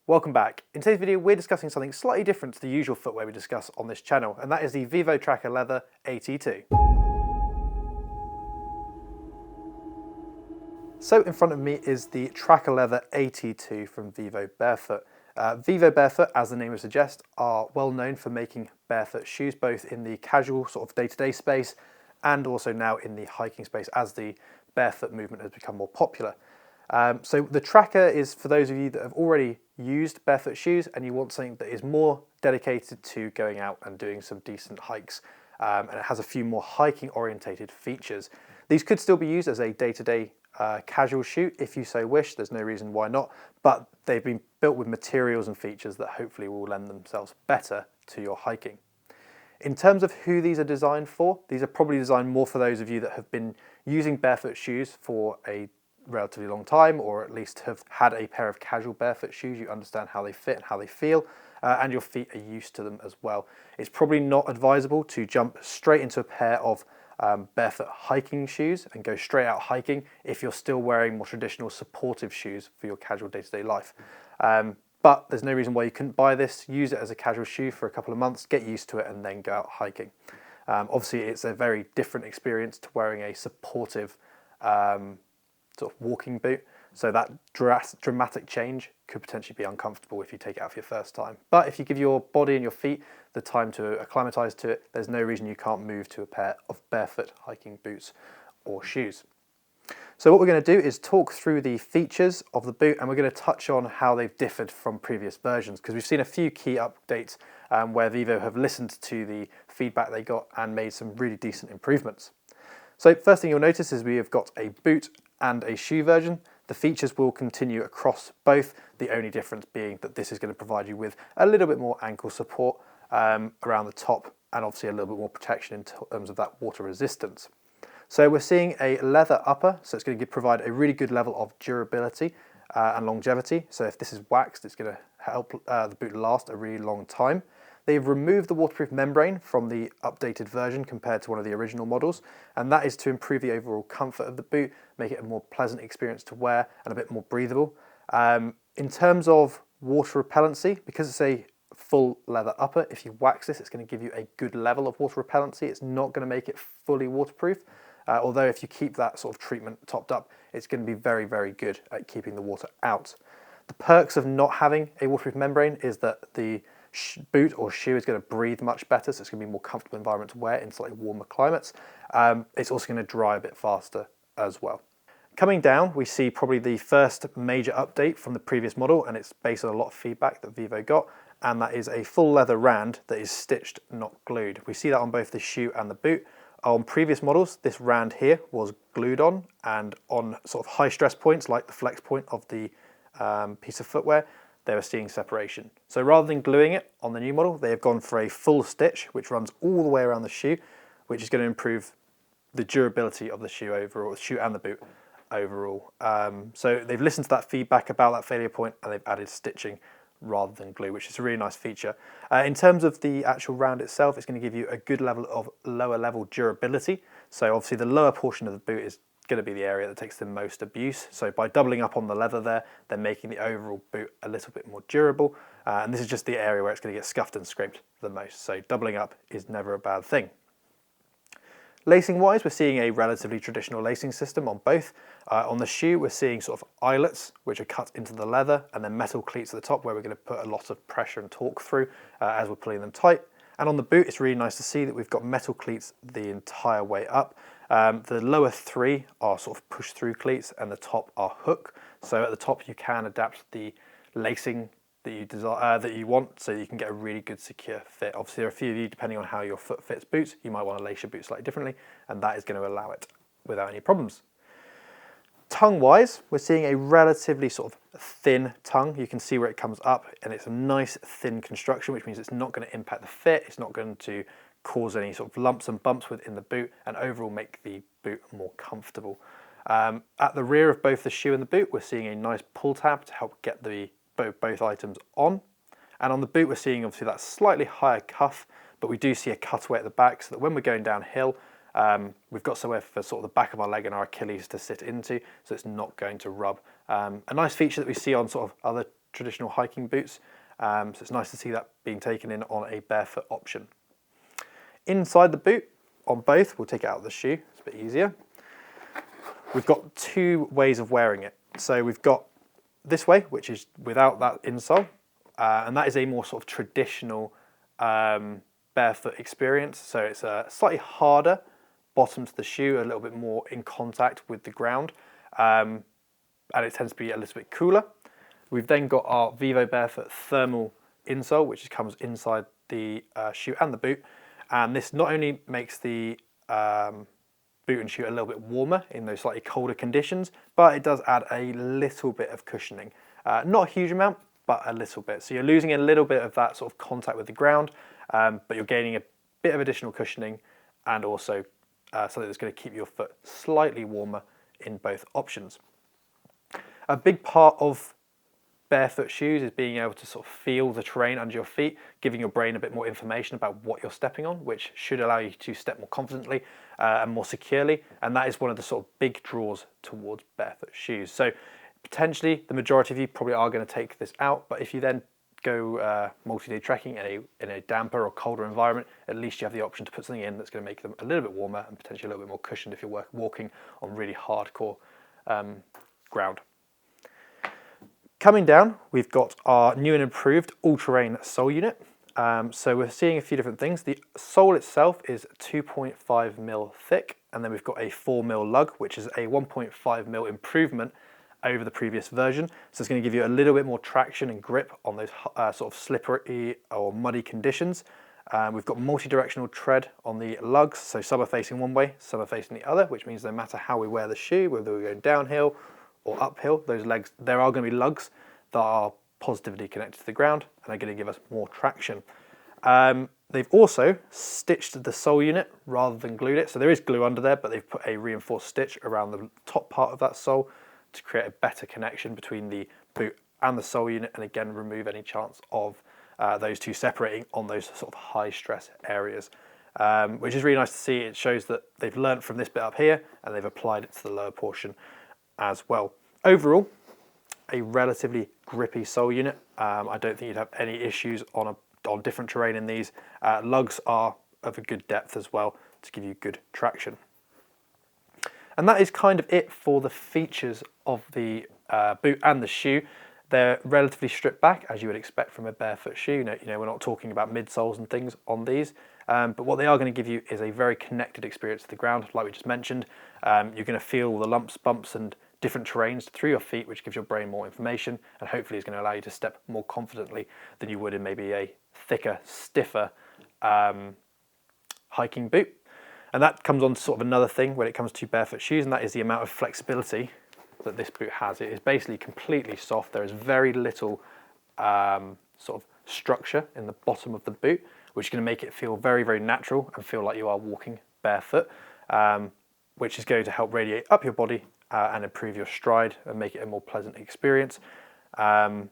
Welcome back. In today's video we're discussing something slightly different to the usual footwear we discuss on this channel, and that is the Vivotracker Leather AT II. So in front of me is the Tracker Leather AT II from Vivobarefoot. Vivobarefoot, as the name would suggest, are well known for making barefoot shoes, both in the casual sort of day-to-day space and also now in the hiking space as the barefoot movement has become more popular. So the Tracker is for those of you that have already used barefoot shoes and you want something that is more dedicated to going out and doing some decent hikes, and it has a few more hiking orientated features. These could still be used as a day-to-day casual shoe if you so wish. There's no reason why not, but they've been built with materials and features that hopefully will lend themselves better to your hiking. In terms of who these are designed for, these are probably designed more for those of you that have been using barefoot shoes for a relatively long time, or at least have had a pair of casual barefoot shoes. You understand how they fit and how they feel, and your feet are used to them as well. It's probably not advisable to jump straight into a pair of barefoot hiking shoes and go straight out hiking if you're still wearing more traditional supportive shoes for your casual day-to-day life. But there's no reason why you couldn't buy this, use it as a casual shoe for a couple of months, get used to it, and then go out hiking. Obviously it's a very different experience to wearing a supportive sort of walking boot, so that dramatic change could potentially be uncomfortable if you take it out for your first time. But if you give your body and your feet the time to acclimatise to it, there's no reason you can't move to a pair of barefoot hiking boots or shoes. So what we're going to do is talk through the features of the boot, and we're going to touch on how they've differed from previous versions, because we've seen a few key updates where Vivo have listened to the feedback they got and made some really decent improvements. So first thing you'll notice is we have got a boot and a shoe version. The features will continue across both, the only difference being that this is going to provide you with a little bit more ankle support around the top, and obviously a little bit more protection in terms of that water resistance. So we're seeing a leather upper, so it's going to provide a really good level of durability and longevity. So if this is waxed, it's going to help the boot last a really long time. They've removed the waterproof membrane from the updated version compared to one of the original models, and that is to improve the overall comfort of the boot, make it a more pleasant experience to wear and a bit more breathable. In terms of water repellency, because it's a full leather upper, if you wax this, it's going to give you a good level of water repellency. It's not going to make it fully waterproof, although if you keep that sort of treatment topped up, it's going to be very, very good at keeping the water out. The perks of not having a waterproof membrane is that the boot or shoe is going to breathe much better, so it's going to be a more comfortable environment to wear in slightly warmer climates. It's also going to dry a bit faster as well. Coming down, we see probably the first major update from the previous model, and it's based on a lot of feedback that Vivo got, and that is a full leather rand that is stitched, not glued. We see that on both the shoe and the boot. On previous models, this rand here was glued on, and on sort of high stress points like the flex point of the piece of footwear, they were seeing separation. So rather than gluing it on the new model, they have gone for a full stitch, which runs all the way around the shoe, which is going to improve the durability of the shoe overall, the shoe and the boot overall. So they've listened to that feedback about that failure point, and they've added stitching rather than glue, which is a really nice feature. In terms of the actual round itself, it's going to give you a good level of lower level durability. So obviously the lower portion of the boot is going to be the area that takes the most abuse. So by doubling up on the leather there, they're making the overall boot a little bit more durable. And this is just the area where it's going to get scuffed and scraped the most. So doubling up is never a bad thing. Lacing wise, we're seeing a relatively traditional lacing system on both. On the shoe, we're seeing sort of eyelets, which are cut into the leather, and then metal cleats at the top where we're going to put a lot of pressure and torque through as we're pulling them tight. And on the boot, it's really nice to see that we've got metal cleats the entire way up. The lower three are sort of push-through cleats, and the top are hook. So at the top, you can adapt the lacing that you desire, that you want, so you can get a really good secure fit. Obviously, there are a few of you, depending on how your foot fits boots, you might want to lace your boot slightly differently, and that is going to allow it without any problems. Tongue-wise, we're seeing a relatively sort of thin tongue. You can see where it comes up, and it's a nice thin construction, which means it's not going to impact the fit. It's not going to cause any sort of lumps and bumps within the boot, and overall make the boot more comfortable. At the rear of both the shoe and the boot, we're seeing a nice pull tab to help get both items on. And on the boot, we're seeing obviously that slightly higher cuff, but we do see a cutaway at the back, so that when we're going downhill, we've got somewhere for sort of the back of our leg and our Achilles to sit into, so it's not going to rub. A nice feature that we see on sort of other traditional hiking boots. So it's nice to see that being taken in on a barefoot option. Inside the boot, on both, we'll take it out of the shoe, it's a bit easier. We've got two ways of wearing it. So we've got this way, which is without that insole, and that is a more sort of traditional barefoot experience. So it's a slightly harder bottom to the shoe, a little bit more in contact with the ground, and it tends to be a little bit cooler. We've then got our Vivobarefoot thermal insole, which comes inside the shoe and the boot, and this not only makes the boot and shoe a little bit warmer in those slightly colder conditions, but it does add a little bit of cushioning. Not a huge amount, but a little bit. So you're losing a little bit of that sort of contact with the ground, but you're gaining a bit of additional cushioning and also something that's going to keep your foot slightly warmer in both options. A big part of barefoot shoes is being able to sort of feel the terrain under your feet, giving your brain a bit more information about what you're stepping on, which should allow you to step more confidently and more securely. And that is one of the sort of big draws towards barefoot shoes. So potentially the majority of you probably are going to take this out, but if you then go multi-day trekking in a damper or colder environment, at least you have the option to put something in that's going to make them a little bit warmer and potentially a little bit more cushioned if you're walking on really hardcore ground. Coming down, we've got our new and improved all-terrain sole unit. So we're seeing a few different things. The sole itself is 2.5mm thick, and then we've got a 4mm lug, which is a 1.5mm improvement over the previous version. So it's going to give you a little bit more traction and grip on those sort of slippery or muddy conditions. We've got multi-directional tread on the lugs, so some are facing one way, some are facing the other, which means no matter how we wear the shoe, whether we're going downhill or uphill, those legs, there are going to be lugs that are positively connected to the ground and are going to give us more traction. They've also stitched the sole unit rather than glued it. So there is glue under there, but they've put a reinforced stitch around the top part of that sole to create a better connection between the boot and the sole unit, and again remove any chance of those two separating on those sort of high stress areas, which is really nice to see. It shows that they've learnt from this bit up here and they've applied it to the lower portion as well. Overall, a relatively grippy sole unit. I don't think you'd have any issues on different terrain in these. Lugs are of a good depth as well to give you good traction. And that is kind of it for the features of the boot and the shoe. They're relatively stripped back, as you would expect from a barefoot shoe. You know, we're not talking about midsoles and things on these, but what they are going to give you is a very connected experience to the ground, like we just mentioned. You're going to feel the lumps, bumps, and different terrains through your feet, which gives your brain more information and hopefully is going to allow you to step more confidently than you would in maybe a thicker, stiffer hiking boot. And that comes on to sort of another thing when it comes to barefoot shoes, and that is the amount of flexibility that this boot has. It is basically completely soft. There is very little sort of structure in the bottom of the boot, which is going to make it feel very, very natural and feel like you are walking barefoot, which is going to help radiate up your body and improve your stride and make it a more pleasant experience. But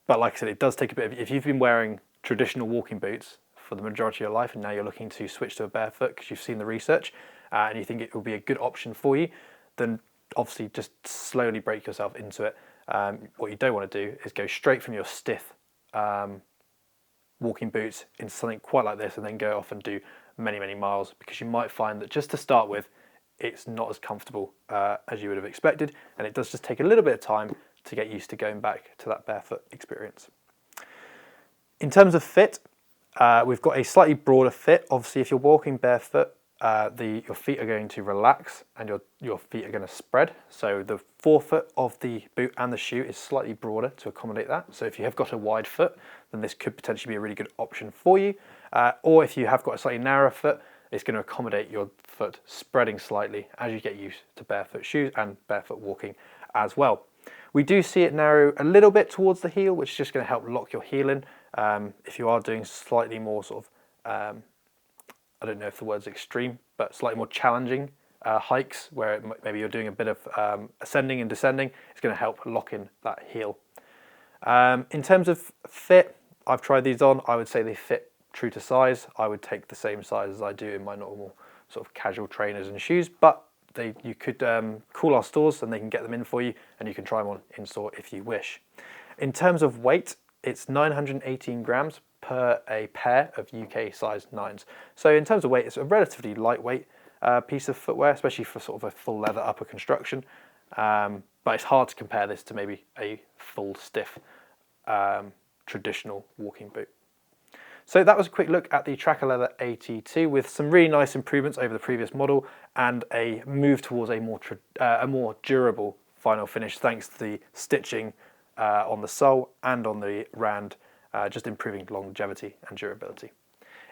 like I said, it does take a bit of, if you've been wearing traditional walking boots for the majority of your life and now you're looking to switch to a barefoot because you've seen the research and you think it will be a good option for you, then obviously just slowly break yourself into it. What you don't want to do is go straight from your stiff walking boots into something quite like this and then go off and do many, many miles, because you might find that just to start with, it's not as comfortable as you would have expected, and it does just take a little bit of time to get used to going back to that barefoot experience. In terms of fit, we've got a slightly broader fit. Obviously, if you're walking barefoot, your feet are going to relax and your feet are going to spread. So the forefoot of the boot and the shoe is slightly broader to accommodate that. So if you have got a wide foot, then this could potentially be a really good option for you. Or if you have got a slightly narrower foot, it's going to accommodate your foot spreading slightly as you get used to barefoot shoes and barefoot walking as well. We do see it narrow a little bit towards the heel, which is just going to help lock your heel in. If you are doing slightly more sort of, I don't know if the word's extreme, but slightly more challenging hikes where maybe you're doing a bit of ascending and descending, it's going to help lock in that heel. In terms of fit, I've tried these on. I would say they fit true to size. I would take the same size as I do in my normal sort of casual trainers and shoes, but you could call our stores and they can get them in for you, and you can try them on Insole if you wish. In terms of weight, it's 918 grams per a pair of UK size 9s. So in terms of weight, it's a relatively lightweight piece of footwear, especially for sort of a full leather upper construction. But it's hard to compare this to maybe a full stiff traditional walking boot. So that was a quick look at the Tracker Leather AT II with some really nice improvements over the previous model and a move towards a more durable final finish thanks to the stitching on the sole and on the rand, just improving longevity and durability.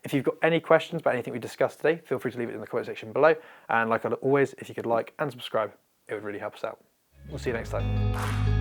If you've got any questions about anything we discussed today, feel free to leave it in the comment section below. And like always, if you could like and subscribe, it would really help us out. We'll see you next time.